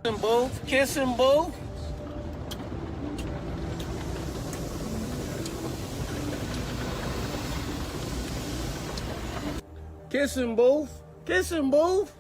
Kiss 'em both. Kiss 'em both. Kiss 'em both. Kiss 'em both.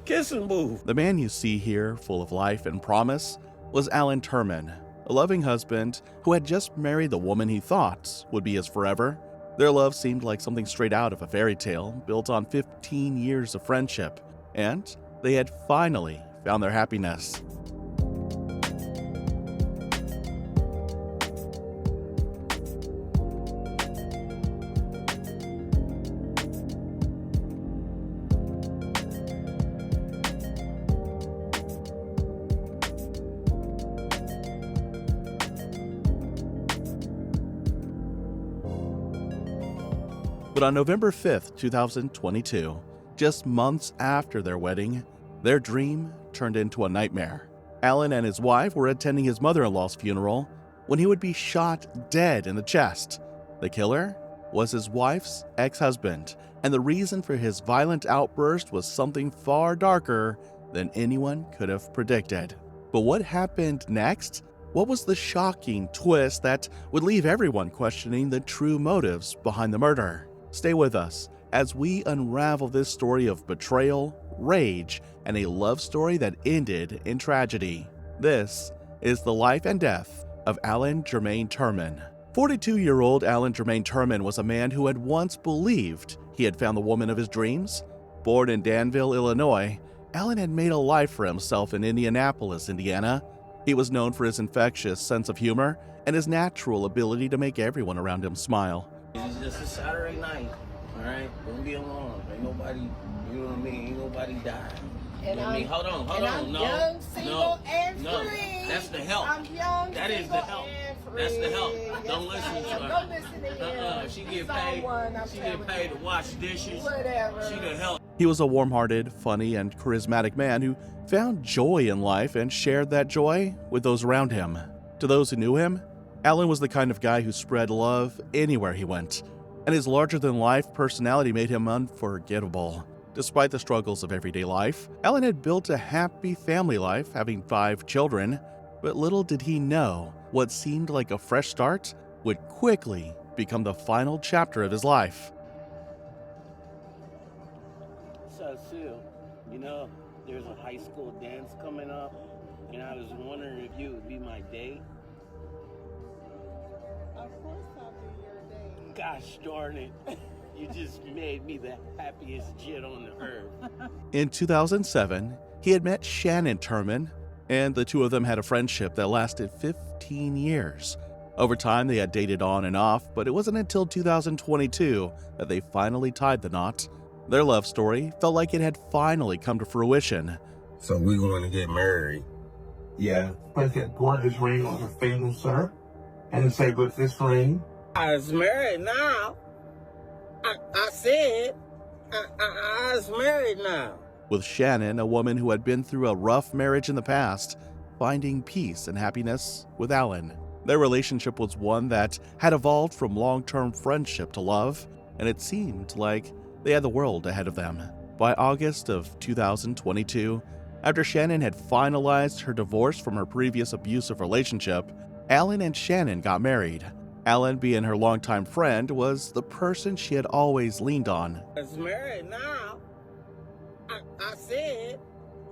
Kiss 'em both. The man you see here, full of life and promise, was Alan Turman, a loving husband who had just married the woman he thought would be his forever. Their love seemed like something straight out of a fairy tale, built on 15 years of friendship, and they had finally found their happiness. But on November 5th, 2022, just months after their wedding, their dream turned into a nightmare. Alan and his wife were attending his mother-in-law's funeral when he would be shot dead in the chest. The killer was his wife's ex-husband, and the reason for his violent outburst was something far darker than anyone could have predicted. But what happened next? What was the shocking twist that would leave everyone questioning the true motives behind the murder? Stay with us as we unravel this story of betrayal, rage, and a love story that ended in tragedy. This is the life and death of Alan Jermaine Turman. 42-year-old Alan Jermaine Turman was a man who had once believed he had found the woman of his dreams. Born in Danville, Illinois, Alan had made a life for himself in Indianapolis, Indiana. He was known for his infectious sense of humor and his natural ability to make everyone around him smile. It's just a Saturday night, all right? Don't be alarmed. Ain't nobody, you know what I mean? Ain't nobody died. You know what I mean? Hold on. I'm young, single, and free. That's the help. I'm young, that is the help. That's the help. Don't listen to her. Don't listen to him. She get paid. She get paid to wash dishes. Whatever. She the help. He was a warm-hearted, funny, and charismatic man who found joy in life and shared that joy with those around him. To those who knew him, Alan was the kind of guy who spread love anywhere he went, and his larger-than-life personality made him unforgettable. Despite the struggles of everyday life, Alan had built a happy family life, having 5 children, but little did he know what seemed like a fresh start would quickly become the final chapter of his life. So, Sue, you know, there's a high school dance coming up, and I was wondering if you would be my date. Of course I'll be your date. Gosh darn it. You just made me the happiest jit on the earth. In 2007, he had met Shannon Turman, and the two of them had a friendship that lasted 15 years. Over time, they had dated on and off, but it wasn't until 2022 that they finally tied the knot. Their love story felt like it had finally come to fruition. So we're going to get married. Yeah. Place that gorgeous ring on her finger, sir. And say, with this ring, I was married now. I said, I was married now. With Shannon, a woman who had been through a rough marriage in the past, finding peace and happiness with Alan. Their relationship was one that had evolved from long-term friendship to love, and it seemed like they had the world ahead of them. By August of 2022, after Shannon had finalized her divorce from her previous abusive relationship, Alan and Shannon got married. Alan, being her longtime friend, was the person she had always leaned on. I was married now. I said,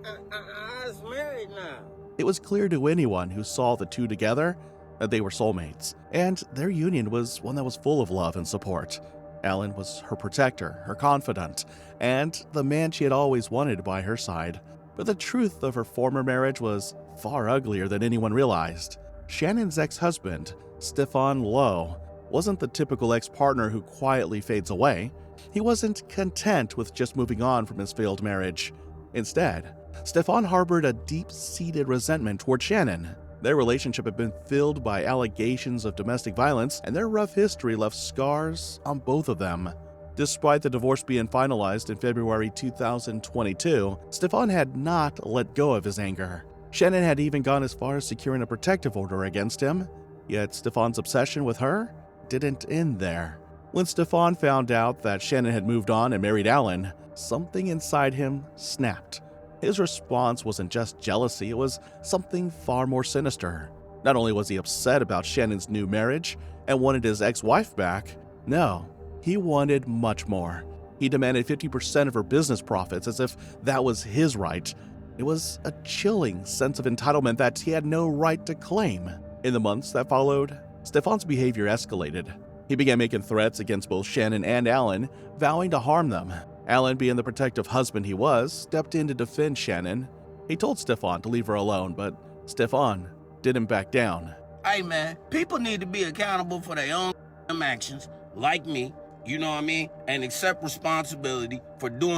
I was married now. It was clear to anyone who saw the two together that they were soulmates, and their union was one that was full of love and support. Alan was her protector, her confidant, and the man she had always wanted by her side. But the truth of her former marriage was far uglier than anyone realized. Shannon's ex-husband, Stefan Lowe, wasn't the typical ex-partner who quietly fades away. He wasn't content with just moving on from his failed marriage. Instead, Stefan harbored a deep-seated resentment toward Shannon. Their relationship had been filled by allegations of domestic violence, and their rough history left scars on both of them. Despite the divorce being finalized in February 2022, Stefan had not let go of his anger. Shannon had even gone as far as securing a protective order against him, yet Stefan's obsession with her didn't end there. When Stefan found out that Shannon had moved on and married Alan, something inside him snapped. His response wasn't just jealousy, it was something far more sinister. Not only was he upset about Shannon's new marriage and wanted his ex-wife back, no, he wanted much more. He demanded 50% of her business profits as if that was his right. It was a chilling sense of entitlement that he had no right to claim. In the months that followed, Stefan's behavior escalated. He began making threats against both Shannon and Alan, vowing to harm them. Alan, being the protective husband he was, stepped in to defend Shannon. He told Stefan to leave her alone, but Stefan didn't back down. Hey man, people need to be accountable for their own actions, like me, you know what I mean? And accept responsibility for doing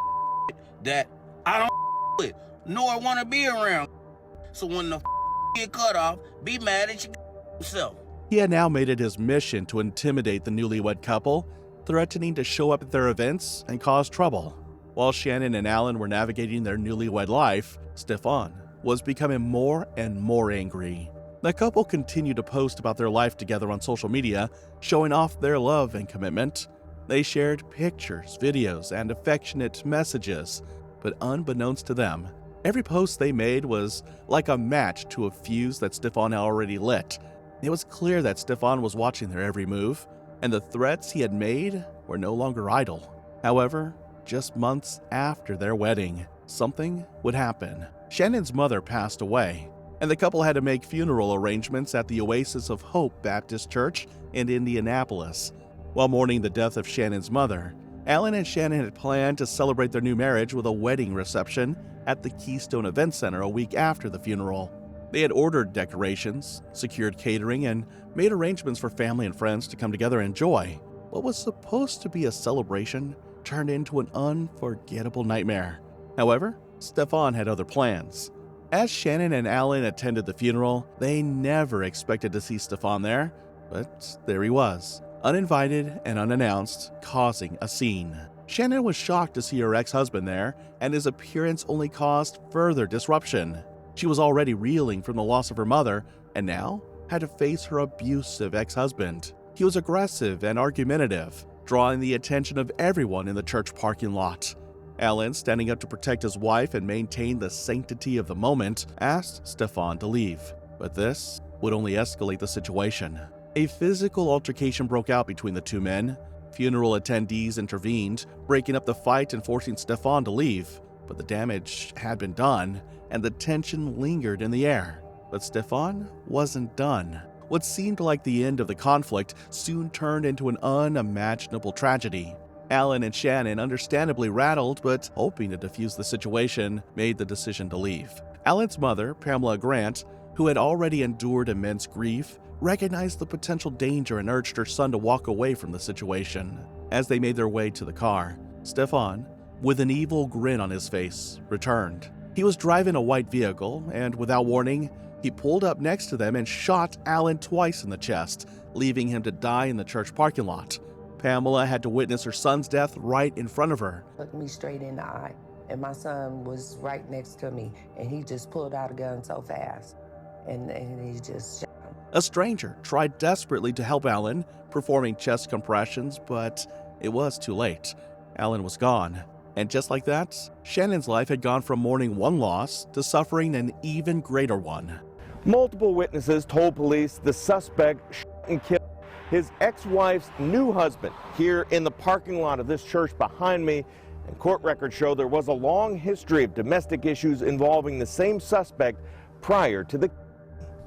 that I don't with, nor want to be around. So when the get cut off, be mad at yourself. He had now made it his mission to intimidate the newlywed couple, threatening to show up at their events and cause trouble. While Shannon and Alan were navigating their newlywed life, Stefan was becoming more and more angry. The couple continued to post about their life together on social media, showing off their love and commitment. They shared pictures, videos, and affectionate messages, but unbeknownst to them, every post they made was like a match to a fuse that Stefan had already lit. It was clear that Stefan was watching their every move, and the threats he had made were no longer idle. However, just months after their wedding, something would happen. Shannon's mother passed away, and the couple had to make funeral arrangements at the Oasis of Hope Baptist Church in Indianapolis. While mourning the death of Shannon's mother, Alan and Shannon had planned to celebrate their new marriage with a wedding reception at the Keystone Event Center a week after the funeral. They had ordered decorations, secured catering, and made arrangements for family and friends to come together and enjoy. What was supposed to be a celebration turned into an unforgettable nightmare. However, Stefan had other plans. As Shannon and Alan attended the funeral, they never expected to see Stefan there, but there he was, uninvited and unannounced, causing a scene. Shannon was shocked to see her ex-husband there, and his appearance only caused further disruption. She was already reeling from the loss of her mother, and now had to face her abusive ex-husband. He was aggressive and argumentative, drawing the attention of everyone in the church parking lot. Alan, standing up to protect his wife and maintain the sanctity of the moment, asked Stefan to leave. But this would only escalate the situation. A physical altercation broke out between the two men. Funeral attendees intervened, breaking up the fight and forcing Stefan to leave. But the damage had been done, and the tension lingered in the air. But Stefan wasn't done. What seemed like the end of the conflict soon turned into an unimaginable tragedy. Alan and Shannon, understandably rattled but hoping to defuse the situation, made the decision to leave. Alan's mother, Pamela Grant, who had already endured immense grief, recognized the potential danger and urged her son to walk away from the situation. As they made their way to the car, Stefan, with an evil grin on his face, returned. He was driving a white vehicle, and without warning, he pulled up next to them and shot Alan twice in the chest, leaving him to die in the church parking lot. Pamela had to witness her son's death right in front of her. Looked me straight in the eye, and my son was right next to me, and he just pulled out a gun so fast, and he just shot him. A stranger tried desperately to help Alan, performing chest compressions, but it was too late. Alan was gone. And just like that, Shannon's life had gone from mourning one loss to suffering an even greater one. Multiple witnesses told police the suspect shot and killed his ex-wife's new husband here in the parking lot of this church behind me. And court records show there was a long history of domestic issues involving the same suspect prior to the.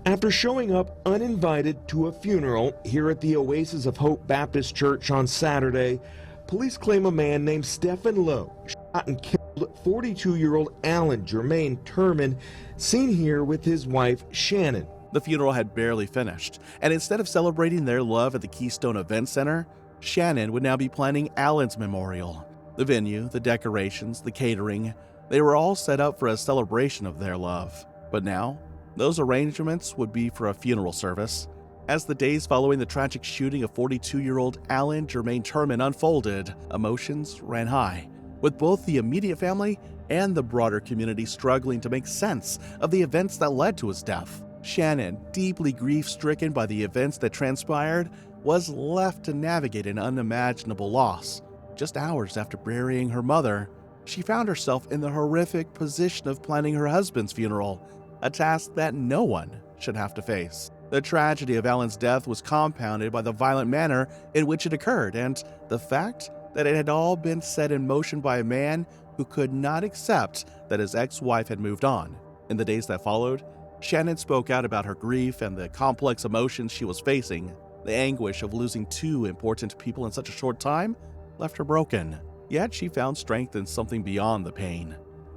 After showing up uninvited to a funeral here at the Oasis of Hope Baptist Church on Saturday, police claim a man named Stephen Lowe shot and killed 42-year-old Alan Jermaine Turman, seen here with his wife Shannon. The funeral had barely finished, and instead of celebrating their love at the Keystone Event Center, Shannon would now be planning Alan's memorial. The venue, the decorations, the catering, they were all set up for a celebration of their love. But now, those arrangements would be for a funeral service. As the days following the tragic shooting of 42-year-old Alan Jermaine Turman unfolded, emotions ran high, with both the immediate family and the broader community struggling to make sense of the events that led to his death. Shannon, deeply grief-stricken by the events that transpired, was left to navigate an unimaginable loss. Just hours after burying her mother, she found herself in the horrific position of planning her husband's funeral, a task that no one should have to face. The tragedy of Alan's death was compounded by the violent manner in which it occurred and the fact that it had all been set in motion by a man who could not accept that his ex-wife had moved on. In the days that followed, Shannon spoke out about her grief and the complex emotions she was facing. The anguish of losing two important people in such a short time left her broken. Yet she found strength in something beyond the pain.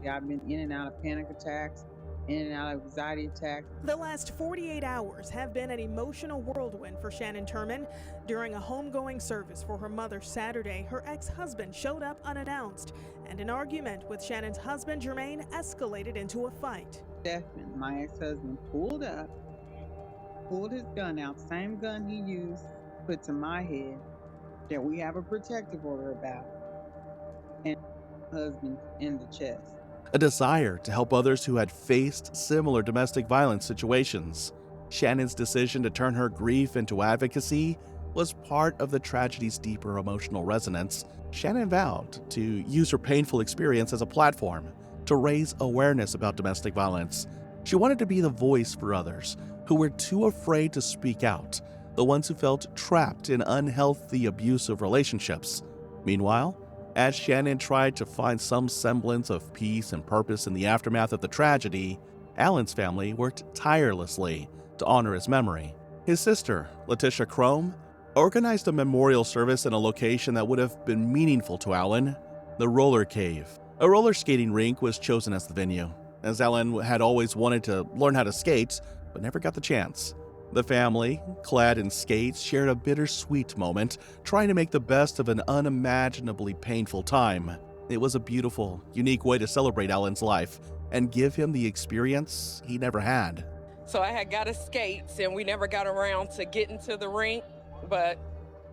I've been in and out of panic attacks, in and out of anxiety attacks. The last 48 hours have been an emotional whirlwind for Shannon Turman. During a homegoing service for her mother Saturday, her ex-husband showed up unannounced, and an argument with Shannon's husband Jermaine escalated into a fight. Desmond, my ex-husband, pulled his gun out, same gun he used, put to my head, that we have a protective order about, and husband in the chest. A desire to help others who had faced similar domestic violence situations. Shannon's decision to turn her grief into advocacy was part of the tragedy's deeper emotional resonance. Shannon vowed to use her painful experience as a platform to raise awareness about domestic violence. She wanted to be the voice for others who were too afraid to speak out, the ones who felt trapped in unhealthy, abusive relationships. Meanwhile, as Shannon tried to find some semblance of peace and purpose in the aftermath of the tragedy, Alan's family worked tirelessly to honor his memory. His sister, Letitia Crome, organized a memorial service in a location that would have been meaningful to Alan, the Roller Cave. A roller skating rink was chosen as the venue, as Alan had always wanted to learn how to skate, but never got the chance. The family, clad in skates, shared a bittersweet moment, trying to make the best of an unimaginably painful time. It was a beautiful, unique way to celebrate Alan's life and give him the experience he never had. So I had got his skates, and we never got around to getting to the rink, but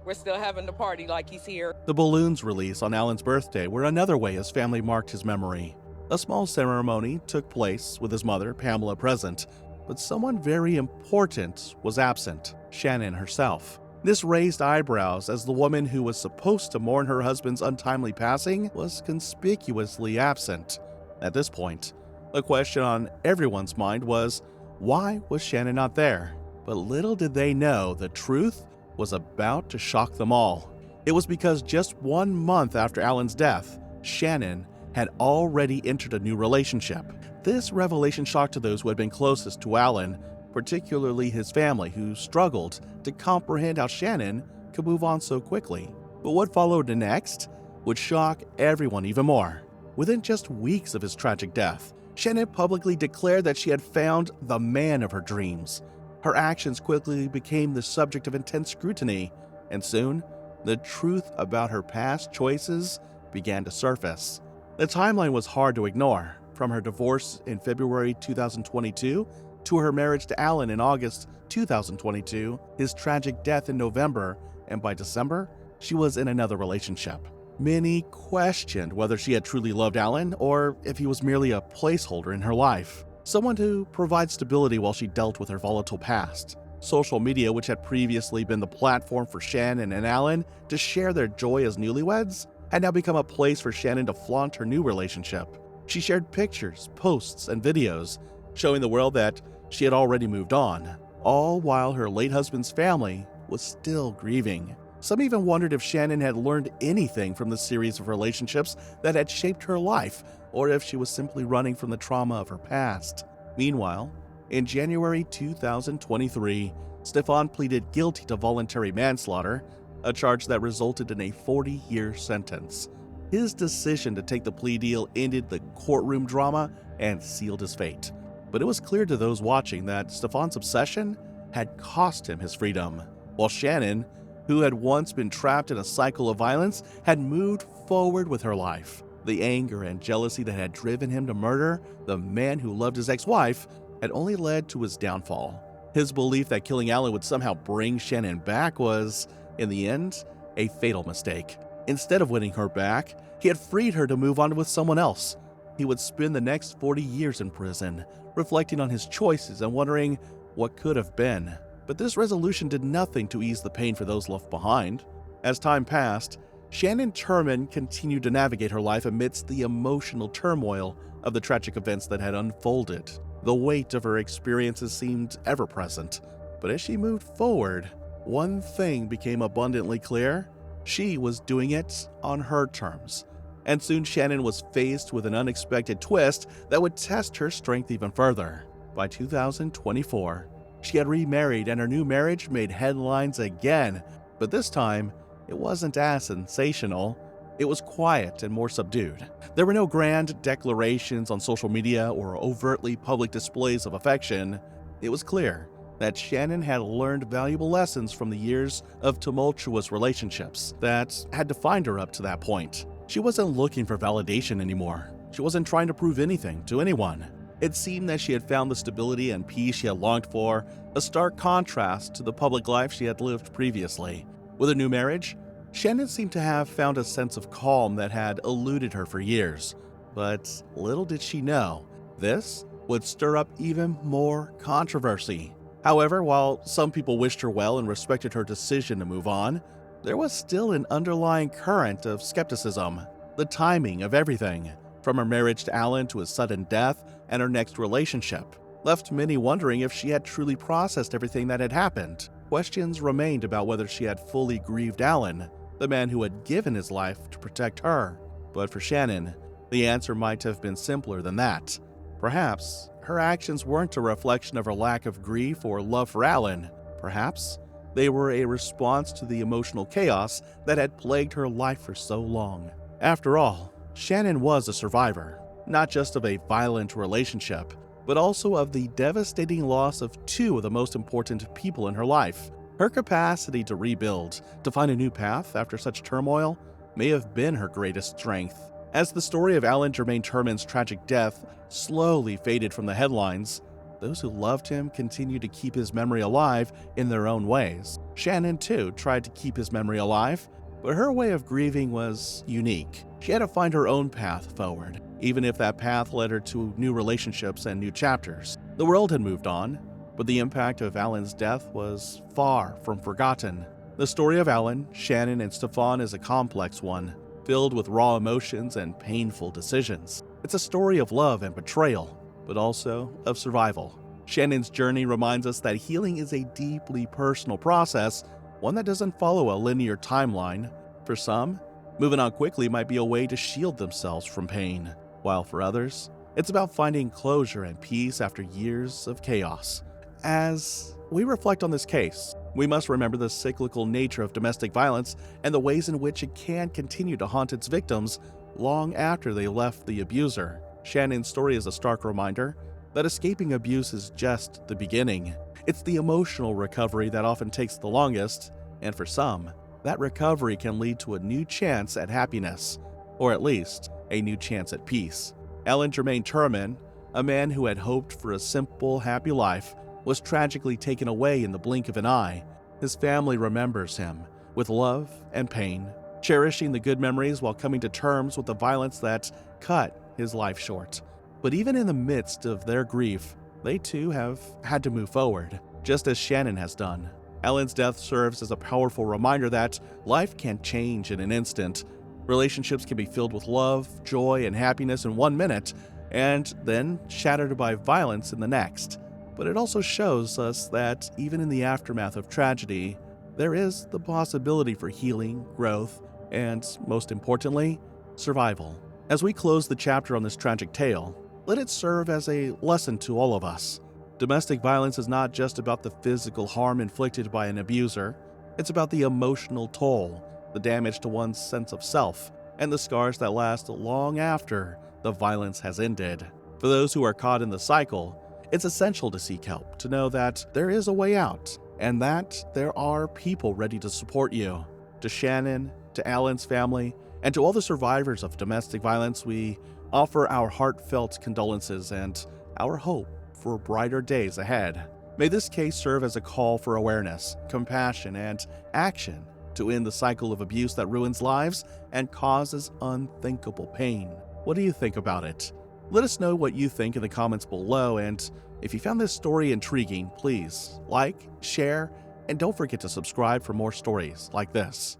we're still having the party like he's here. The balloons release on Alan's birthday were another way his family marked his memory. A small ceremony took place with his mother, Pamela, present, but someone very important was absent, Shannon herself. This raised eyebrows as the woman who was supposed to mourn her husband's untimely passing was conspicuously absent. At this point, the question on everyone's mind was, why was Shannon not there? But little did they know the truth was about to shock them all. It was because just 1 month after Alan's death, Shannon had already entered a new relationship. This revelation shocked those who had been closest to Alan, particularly his family, who struggled to comprehend how Shannon could move on so quickly. But what followed next would shock everyone even more. Within just weeks of his tragic death, Shannon publicly declared that she had found the man of her dreams. Her actions quickly became the subject of intense scrutiny, and soon, the truth about her past choices began to surface. The timeline was hard to ignore. From her divorce in February 2022 to her marriage to Alan in August 2022, his tragic death in November, and by December, she was in another relationship. Many questioned whether she had truly loved Alan or if he was merely a placeholder in her life, someone to provide stability while she dealt with her volatile past. Social media, which had previously been the platform for Shannon and Alan to share their joy as newlyweds, had now become a place for Shannon to flaunt her new relationship. She shared pictures, posts, and videos showing the world that she had already moved on, all while her late husband's family was still grieving. Some even wondered if Shannon had learned anything from the series of relationships that had shaped her life, or if she was simply running from the trauma of her past. Meanwhile, in January 2023, Stefan pleaded guilty to voluntary manslaughter, a charge that resulted in a 40-year sentence. His decision to take the plea deal ended the courtroom drama and sealed his fate. But it was clear to those watching that Stefan's obsession had cost him his freedom, while Shannon, who had once been trapped in a cycle of violence, had moved forward with her life. The anger and jealousy that had driven him to murder the man who loved his ex-wife had only led to his downfall. His belief that killing Alan would somehow bring Shannon back was, in the end, a fatal mistake. Instead of winning her back, he had freed her to move on with someone else. he would spend the next 40 years in prison, reflecting on his choices and wondering what could have been. But this resolution did nothing to ease the pain for those left behind. As time passed, Shannon Turman continued to navigate her life amidst the emotional turmoil of the tragic events that had unfolded. The weight of her experiences seemed ever present, but as she moved forward, one thing became abundantly clear. She was doing it on her terms. And soon Shannon was faced with an unexpected twist that would test her strength even further. By 2024, she had remarried and her new marriage made headlines again, but this time, it wasn't as sensational. It was quiet and more subdued. There were no grand declarations on social media or overtly public displays of affection. It was clear that Shannon had learned valuable lessons from the years of tumultuous relationships that had defined her up to that point. She wasn't looking for validation anymore. She wasn't trying to prove anything to anyone. It seemed that she had found the stability and peace she had longed for, a stark contrast to the public life she had lived previously. With a new marriage, Shannon seemed to have found a sense of calm that had eluded her for years. But little did she know, this would stir up even more controversy. However, while some people wished her well and respected her decision to move on, there was still an underlying current of skepticism. The timing of everything, from her marriage to Alan to his sudden death and her next relationship, left many wondering if she had truly processed everything that had happened. Questions remained about whether she had fully grieved Alan, the man who had given his life to protect her. But for Shannon, the answer might have been simpler than that. Perhaps her actions weren't a reflection of her lack of grief or love for Alan. Perhaps they were a response to the emotional chaos that had plagued her life for so long. After all, Shannon was a survivor, not just of a violent relationship, but also of the devastating loss of two of the most important people in her life. Her capacity to rebuild, to find a new path after such turmoil, may have been her greatest strength. As the story of Alan Jermaine Turman's tragic death slowly faded from the headlines, those who loved him continued to keep his memory alive in their own ways. Shannon, too, tried to keep his memory alive, but her way of grieving was unique. She had to find her own path forward, even if that path led her to new relationships and new chapters. The world had moved on, but the impact of Alan's death was far from forgotten. The story of Alan, Shannon, and Stefan is a complex one, filled with raw emotions and painful decisions. It's a story of love and betrayal, but also of survival. Shannon's journey reminds us that healing is a deeply personal process, one that doesn't follow a linear timeline. For some, moving on quickly might be a way to shield themselves from pain, while for others, it's about finding closure and peace after years of chaos. As we reflect on this case, we must remember the cyclical nature of domestic violence and the ways in which it can continue to haunt its victims long after they left the abuser. Shannon's story is a stark reminder that escaping abuse is just the beginning. It's the emotional recovery that often takes the longest, and for some, that recovery can lead to a new chance at happiness, or at least a new chance at peace. Alan Jermaine Turman, a man who had hoped for a simple, happy life, was tragically taken away in the blink of an eye. His family remembers him with love and pain, cherishing the good memories while coming to terms with the violence that cut his life short. But even in the midst of their grief, they too have had to move forward, just as Shannon has done. Alan's death serves as a powerful reminder that life can change in an instant. Relationships can be filled with love, joy, and happiness in 1 minute, and then shattered by violence in the next. But it also shows us that even in the aftermath of tragedy, there is the possibility for healing, growth, and, most importantly, survival. As we close the chapter on this tragic tale, let it serve as a lesson to all of us. Domestic violence is not just about the physical harm inflicted by an abuser. It's about the emotional toll, the damage to one's sense of self, and the scars that last long after the violence has ended. For those who are caught in the cycle, it's essential to seek help, to know that there is a way out, and that there are people ready to support you. To Shannon, to Alan's family, and to all the survivors of domestic violence, we offer our heartfelt condolences and our hope for brighter days ahead. May this case serve as a call for awareness, compassion, and action to end the cycle of abuse that ruins lives and causes unthinkable pain. What do you think about it? Let us know what you think in the comments below, and if you found this story intriguing, please like, share, and don't forget to subscribe for more stories like this.